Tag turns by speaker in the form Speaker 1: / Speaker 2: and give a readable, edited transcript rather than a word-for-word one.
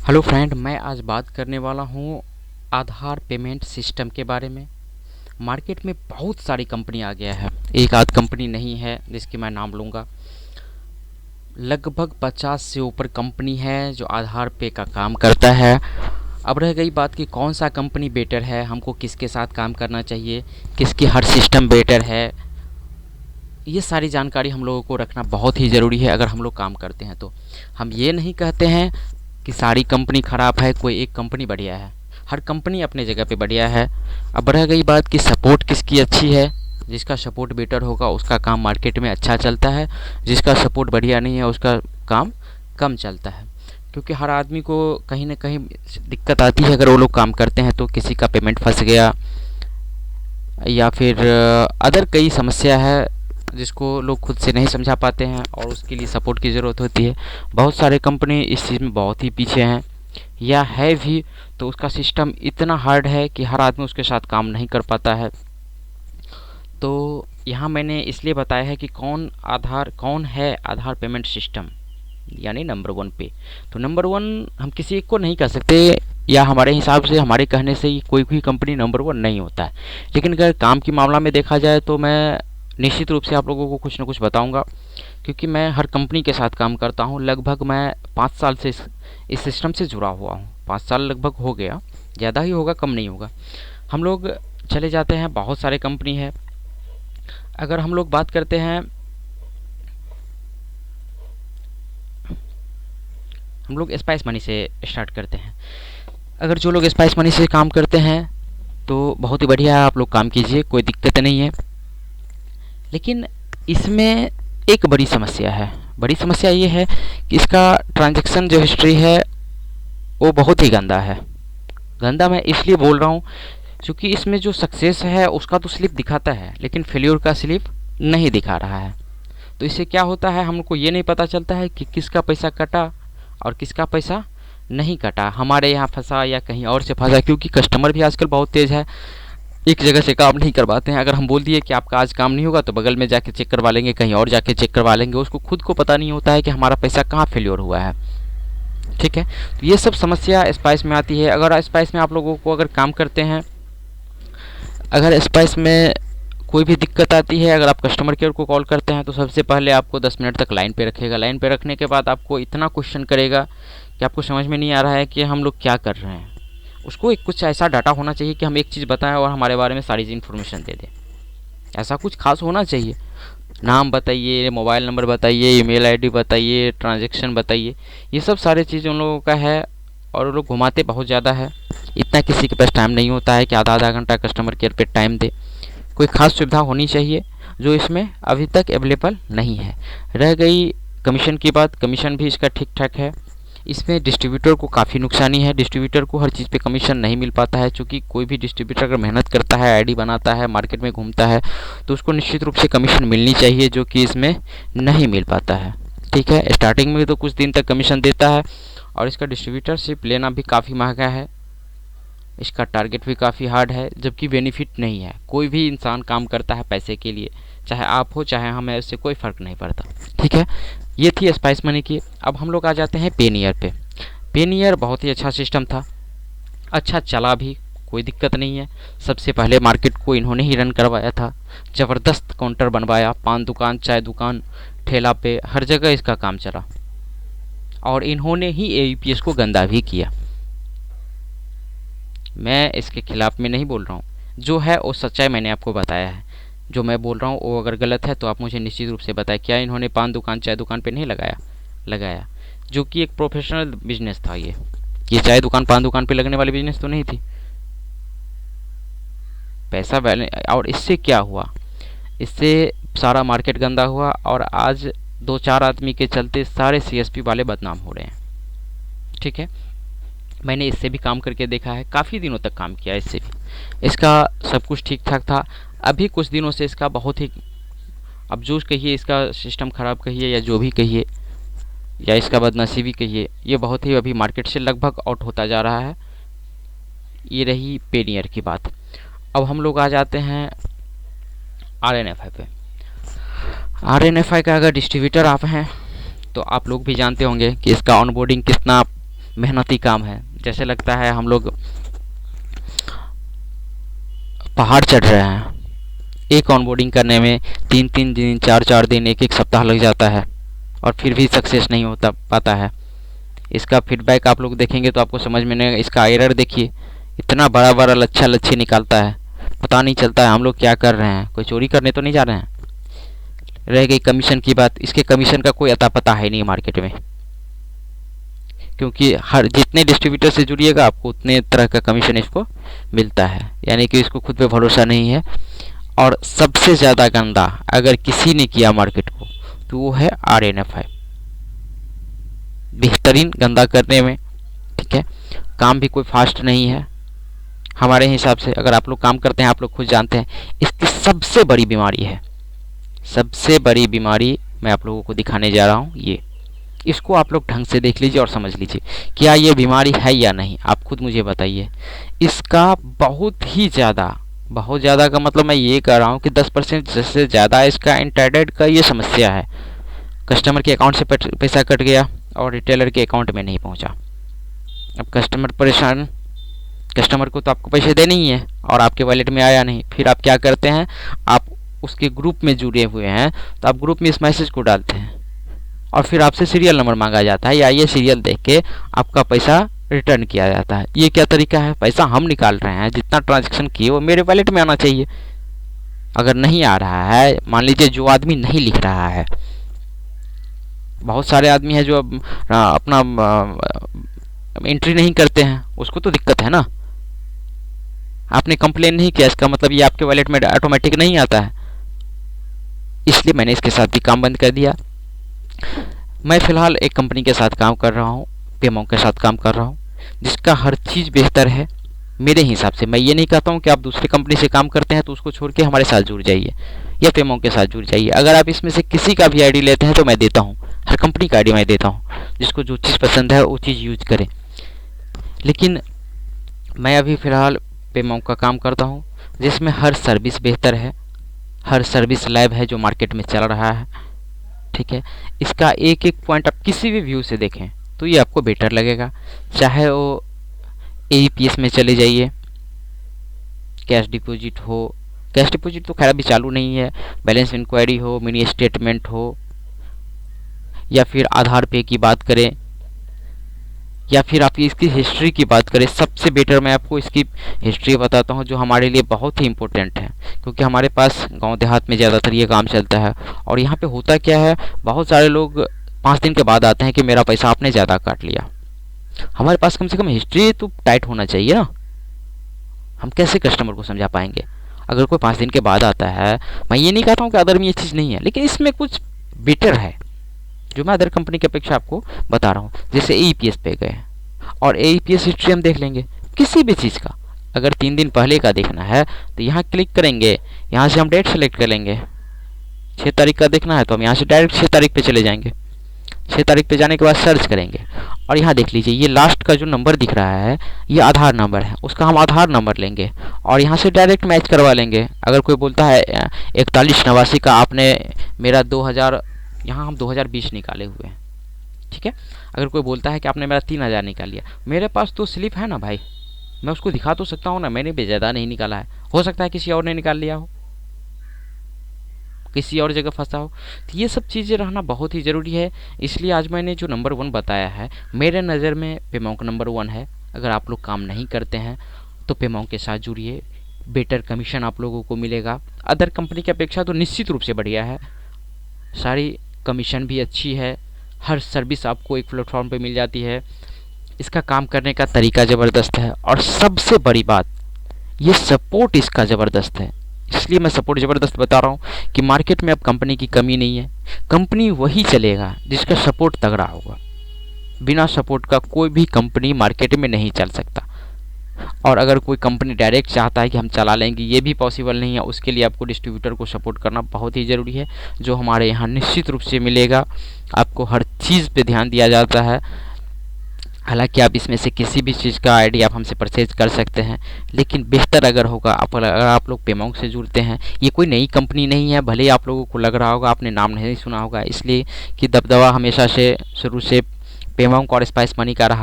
Speaker 1: Hello friend, मैं आज बात करने वाला हूँ आधार पेमेंट सिस्टम के बारे में। मार्केट में बहुत सारी कंपनी आ गया है, एक आध कंपनी नहीं है जिसकी मैं नाम लूँगा। लगभग 50 से ऊपर कंपनी है जो आधार पे का काम करता है। अब रह गई बात कि कौन सा कंपनी बेटर है, हमको किसके साथ काम करना चाहिए, किसकी हर सिस्टम बेटर है। ये सारी जानकारी हम लोगों को रखना बहुत ही ज़रूरी है अगर हम लोग काम करते हैं तो। हम ये नहीं कहते हैं कि सारी कंपनी ख़राब है, कोई एक कंपनी बढ़िया है। हर कंपनी अपने जगह पे बढ़िया है। अब रह गई बात कि सपोर्ट किसकी अच्छी है। जिसका सपोर्ट बेटर होगा उसका काम मार्केट में अच्छा चलता है, जिसका सपोर्ट बढ़िया नहीं है उसका काम कम चलता है। क्योंकि हर आदमी को कहीं ना कहीं दिक्कत आती है अगर वो लोग काम करते हैं तो। किसी का पेमेंट फंस गया या फिर अदर कई समस्या है जिसको लोग खुद से नहीं समझा पाते हैं और उसके लिए सपोर्ट की ज़रूरत होती है। बहुत सारे कंपनी इस चीज़ में बहुत ही पीछे हैं या है भी, तो उसका सिस्टम इतना हार्ड है कि हर आदमी उसके साथ काम नहीं कर पाता है। तो यहाँ मैंने इसलिए बताया है कि कौन है आधार पेमेंट सिस्टम यानी नंबर वन पे। तो नंबर वन हम किसी एक को नहीं कह सकते, या हमारे हिसाब से हमारे कहने से ही कोई भी कंपनी नंबर वन नहीं होता है। लेकिन अगर काम की मामला में देखा जाए तो मैं निश्चित रूप से आप लोगों को कुछ ना कुछ बताऊंगा, क्योंकि मैं हर कंपनी के साथ काम करता हूं। लगभग मैं 5 साल से इस सिस्टम से जुड़ा हुआ हूं। 5 साल लगभग हो गया, ज़्यादा ही होगा कम नहीं होगा। हम लोग चले जाते हैं, बहुत सारे कंपनी है। अगर हम लोग बात करते हैं, हम लोग स्पाइस मनी से स्टार्ट करते हैं। अगर जो लोग स्पाइस मनी से काम करते हैं तो बहुत ही बढ़िया है, आप लोग काम कीजिए, कोई दिक्कत नहीं है। लेकिन इसमें एक बड़ी समस्या है। बड़ी समस्या ये है कि इसका ट्रांजैक्शन जो हिस्ट्री है वो बहुत ही गंदा है। गंदा मैं इसलिए बोल रहा हूँ क्योंकि इसमें जो सक्सेस है उसका तो स्लिप दिखाता है लेकिन फेल्योर का स्लिप नहीं दिखा रहा है। तो इससे क्या होता है, हमको ये नहीं पता चलता है कि किसका पैसा कटा और किसका पैसा नहीं कटा, हमारे यहाँ फंसा या कहीं और से फंसा। क्योंकि कस्टमर भी आजकल बहुत तेज़ है, एक जगह से काम नहीं करवाते हैं। अगर हम बोल दिए कि आपका आज काम नहीं होगा तो बगल में जाके चेक करवा लेंगे, कहीं और जाके चेक करवा लेंगे। उसको खुद को पता नहीं होता है कि हमारा पैसा कहाँ फेल्योर हुआ है। ठीक है, तो ये सब समस्या स्पाइस में आती है। अगर स्पाइस में आप लोगों को अगर काम करते हैं, अगर स्पाइस में कोई भी दिक्कत आती है, अगर आप कस्टमर केयर को कॉल करते हैं तो सबसे पहले आपको 10 मिनट तक लाइन पे रखेगा। लाइन पे रखने के बाद आपको इतना क्वेश्चन करेगा कि आपको समझ में नहीं आ रहा है कि हम लोग क्या कर रहे हैं। उसको एक कुछ ऐसा डाटा होना चाहिए कि हम एक चीज़ बताएं और हमारे बारे में सारी इन्फॉर्मेशन दे दें। ऐसा कुछ खास होना चाहिए। नाम बताइए, मोबाइल नंबर बताइए, ईमेल आईडी बताइए, ट्रांजैक्शन बताइए, ये सब सारी चीज़ उन लोगों का है। और वो लोग घुमाते बहुत ज़्यादा है। इतना किसी के पास टाइम नहीं होता है कि आधा आधा घंटा कस्टमर केयर पे टाइम दे। कोई ख़ास सुविधा होनी चाहिए जो इसमें अभी तक अवेलेबल नहीं है। रह गई कमीशन की बात, कमीशन भी इसका ठीक ठाक है। इसमें डिस्ट्रीब्यूटर को काफ़ी नुकसानी है। डिस्ट्रीब्यूटर को हर चीज़ पे कमीशन नहीं मिल पाता है, क्योंकि कोई भी डिस्ट्रीब्यूटर अगर मेहनत करता है, आईडी बनाता है, मार्केट में घूमता है, तो उसको निश्चित रूप से कमीशन मिलनी चाहिए, जो कि इसमें नहीं मिल पाता है। ठीक है, स्टार्टिंग में तो कुछ दिन तक कमीशन देता है और इसका डिस्ट्रीब्यूटरशिप लेना भी काफ़ी महंगा है। इसका टारगेट भी काफ़ी हार्ड है, जबकि बेनिफिट नहीं है। कोई भी इंसान काम करता है पैसे के लिए, चाहे आप हो चाहे हम हैं, उससे कोई फ़र्क नहीं पड़ता। ठीक है, ये थी स्पाइस मनी की। अब हम लोग आ जाते हैं पेनीयर पे। पेनीयर बहुत ही अच्छा सिस्टम था, अच्छा चला भी, कोई दिक्कत नहीं है। सबसे पहले मार्केट को इन्होंने ही रन करवाया था। ज़बरदस्त काउंटर बनवाया, पान दुकान, चाय दुकान, ठेला पे हर जगह इसका काम चला। और इन्होंने ही एईपीएस को गंदा भी किया। मैं इसके खिलाफ में नहीं बोल रहा हूँ, जो है वो सच्चाई मैंने आपको बताया है। जो मैं बोल रहा हूँ वो अगर गलत है तो आप मुझे निश्चित रूप से बताएं। क्या इन्होंने पान दुकान, चाय दुकान पे नहीं लगाया? लगाया, जो कि एक प्रोफेशनल बिजनेस था। ये चाय दुकान, पान दुकान पे लगने वाली बिजनेस तो नहीं थी। पैसा वैले, और इससे क्या हुआ? इससे सारा मार्केट गंदा हुआ और आज 2-4 आदमी के चलते सारे सीएसपी वाले बदनाम हो रहे हैं। ठीक है, मैंने इससे भी काम करके देखा है, काफ़ी दिनों तक काम किया इससे भी। इसका सब कुछ ठीक ठाक था। अभी कुछ दिनों से इसका बहुत ही, अब जो कहिए इसका सिस्टम ख़राब कहिए या जो भी कहिए, या इसका बदनसीबी कहिए, ये बहुत ही अभी मार्केट से लगभग आउट होता जा रहा है। ये रही पेनियर की बात। अब हम लोग आ जाते हैं आरएनएफआई पे। आरएनएफआई का अगर डिस्ट्रीब्यूटर आप हैं तो आप लोग भी जानते होंगे कि इसका ऑनबोर्डिंग कितना मेहनती काम है। जैसे लगता है हम लोग पहाड़ चढ़ रहे हैं। एक ऑनबोर्डिंग करने में 3-3 दिन, 4-4 दिन, 1-1 सप्ताह लग जाता है और फिर भी सक्सेस नहीं होता पाता है। इसका फीडबैक आप लोग देखेंगे तो आपको समझ में नहीं आएगा। इसका एरर देखिए, इतना बड़ा बड़ा लच्छा लच्छी निकालता है, पता नहीं चलता है हम लोग क्या कर रहे हैं। कोई चोरी करने तो नहीं जा रहे हैं। रह गई कमीशन की बात, इसके कमीशन का कोई अता पता है नहीं मार्केट में, क्योंकि हर जितने डिस्ट्रीब्यूटर से जुड़िएगा आपको उतने तरह का कमीशन इसको मिलता है, यानी कि इसको खुद पे भरोसा नहीं है। और सबसे ज़्यादा गंदा अगर किसी ने किया मार्केट को तो वो है RNFI, बेहतरीन गंदा करने में। ठीक है, काम भी कोई फास्ट नहीं है हमारे हिसाब से। अगर आप लोग काम करते हैं आप लोग खुद जानते हैं। इसकी सबसे बड़ी बीमारी है, सबसे बड़ी बीमारी मैं आप लोगों को दिखाने जा रहा हूँ। ये इसको आप लोग ढंग से देख लीजिए और समझ लीजिए क्या ये बीमारी है या नहीं, आप खुद मुझे बताइए। इसका बहुत ज़्यादा का मतलब मैं ये कह रहा हूँ कि 10% से ज़्यादा इसका इंटरनेट का ये समस्या है। कस्टमर के अकाउंट से पैसा कट गया और रिटेलर के अकाउंट में नहीं पहुँचा। अब कस्टमर परेशान, कस्टमर को तो आपको पैसे देने ही है और आपके वॉलेट में आया नहीं। फिर आप क्या करते हैं, आप उसके ग्रुप में जुड़े हुए हैं तो आप ग्रुप में इस मैसेज को डालते हैं और फिर आपसे सीरियल नंबर मांगा जाता है या ये सीरियल देख के आपका पैसा रिटर्न किया जाता है। ये क्या तरीका है? पैसा हम निकाल रहे हैं, जितना ट्रांजैक्शन किए वो मेरे वॉलेट में आना चाहिए। अगर नहीं आ रहा है, मान लीजिए जो आदमी नहीं लिख रहा है, बहुत सारे आदमी हैं जो अपना एंट्री नहीं करते हैं, उसको तो दिक्कत है ना। आपने कंप्लेन नहीं किया, इसका मतलब ये आपके वॉलेट में ऑटोमेटिक नहीं आता है। इसलिए मैंने इसके साथ भी काम बंद कर दिया। मैं फ़िलहाल एक कंपनी के साथ काम कर रहा हूँ, पेमोंग के साथ काम कर रहा हूँ, जिसका हर चीज़ बेहतर है मेरे हिसाब से। मैं ये नहीं कहता हूँ कि आप दूसरी कंपनी से काम करते हैं तो उसको छोड़ के हमारे साथ जुड़ जाइए या पेमोंग के साथ जुड़ जाइए। अगर आप इसमें से किसी का भी आईडी लेते हैं तो मैं देता हूँ, हर कंपनी का आईडी मैं देता हूँ। जिसको जो चीज़ पसंद है वो चीज़ यूज करें। लेकिन मैं अभी फ़िलहाल पेमोंग का काम करता हूँ, जिसमें हर सर्विस बेहतर है, हर सर्विस लैब है जो मार्केट में चल रहा है। ठीक है, इसका एक एक पॉइंट आप किसी भी व्यू से देखें तो ये आपको बेटर लगेगा। चाहे वो AEPS में चले जाइए, कैश डिपॉजिट हो, कैश डिपॉजिट तो खैर अभी चालू नहीं है, बैलेंस इंक्वायरी हो, मिनी स्टेटमेंट हो, या फिर आधार पे की बात करें, या फिर आप इसकी हिस्ट्री की बात करें। सबसे बेटर मैं आपको इसकी हिस्ट्री बताता हूँ, जो हमारे लिए बहुत ही इम्पोर्टेंट है, क्योंकि हमारे पास गांव देहात में ज़्यादातर ये काम चलता है। और यहाँ पे होता क्या है, बहुत सारे लोग 5 दिन के बाद आते हैं कि मेरा पैसा आपने ज़्यादा काट लिया। हमारे पास कम से कम हिस्ट्री तो टाइट होना चाहिए ना। हम कैसे कस्टमर को समझा पाएंगे अगर कोई 5 दिन के बाद आता है। मैं ये नहीं कहता हूँ कि अदर में ये चीज़ नहीं है, लेकिन इसमें कुछ बेटर है जो मैं अदर कंपनी की अपेक्षा आपको बता रहा हूँ। जैसे AEPS पे गए और AEPS हिस्ट्री हम देख लेंगे किसी भी चीज़ का। अगर 3 दिन पहले का देखना है तो यहाँ क्लिक करेंगे, यहाँ से हम डेट सेलेक्ट कर लेंगे। 6 तारीख का देखना है तो हम यहाँ से डायरेक्ट 6 तारीख पे चले जाएंगे। 6 तारीख पे जाने के बाद सर्च करेंगे और यहाँ देख लीजिए, ये लास्ट का जो नंबर दिख रहा है ये आधार नंबर है, उसका हम आधार नंबर लेंगे और यहाँ से डायरेक्ट मैच करवा लेंगे। अगर कोई बोलता है 4189 का आपने मेरा 2000, यहाँ हम 2020 निकाले हुए हैं। ठीक है, अगर कोई बोलता है कि आपने मेरा 3000 निकाल लिया, मेरे पास तो स्लिप है ना भाई, मैं उसको दिखा तो सकता हूँ ना, मैंने भी ज़्यादा नहीं निकाला है। हो सकता है किसी और ने निकाल लिया हो, किसी और जगह फंसा हो। तो ये सब चीज़ें रहना बहुत ही ज़रूरी है। इसलिए आज मैंने जो नंबर 1 बताया है, मेरे नज़र में पेमोंग नंबर 1 है। अगर आप लोग काम नहीं करते हैं तो पेमोंग के साथ जुड़िए, बेटर कमीशन आप लोगों को मिलेगा। अदर कंपनी की अपेक्षा तो निश्चित रूप से बढ़िया है, सारी कमीशन भी अच्छी है, हर सर्विस आपको एक प्लेटफॉर्म पे मिल जाती है। इसका काम करने का तरीका ज़बरदस्त है और सबसे बड़ी बात, ये सपोर्ट इसका ज़बरदस्त है। इसलिए मैं सपोर्ट ज़बरदस्त बता रहा हूँ कि मार्केट में अब कंपनी की कमी नहीं है। कंपनी वही चलेगा जिसका सपोर्ट तगड़ा होगा। बिना सपोर्ट का कोई भी कंपनी मार्केट में नहीं चल सकता। और अगर कोई कंपनी डायरेक्ट चाहता है कि हम चला लेंगे, ये भी पॉसिबल नहीं है। उसके लिए आपको डिस्ट्रीब्यूटर को सपोर्ट करना बहुत ही ज़रूरी है, जो हमारे यहाँ निश्चित रूप से मिलेगा। आपको हर चीज़ पे ध्यान दिया जाता है। हालांकि आप इसमें से किसी भी चीज़ का आईडी आप हमसे परचेज कर सकते हैं, लेकिन बेहतर अगर होगा अगर आप लोग पेमोंग से जुड़ते हैं। ये कोई नई कंपनी नहीं है, भले ही आप लोगों को लग रहा होगा, आपने नाम नहीं सुना होगा, इसलिए कि दबदबा हमेशा से शुरू से पेमोंग और स्पाइस मनी का रहा।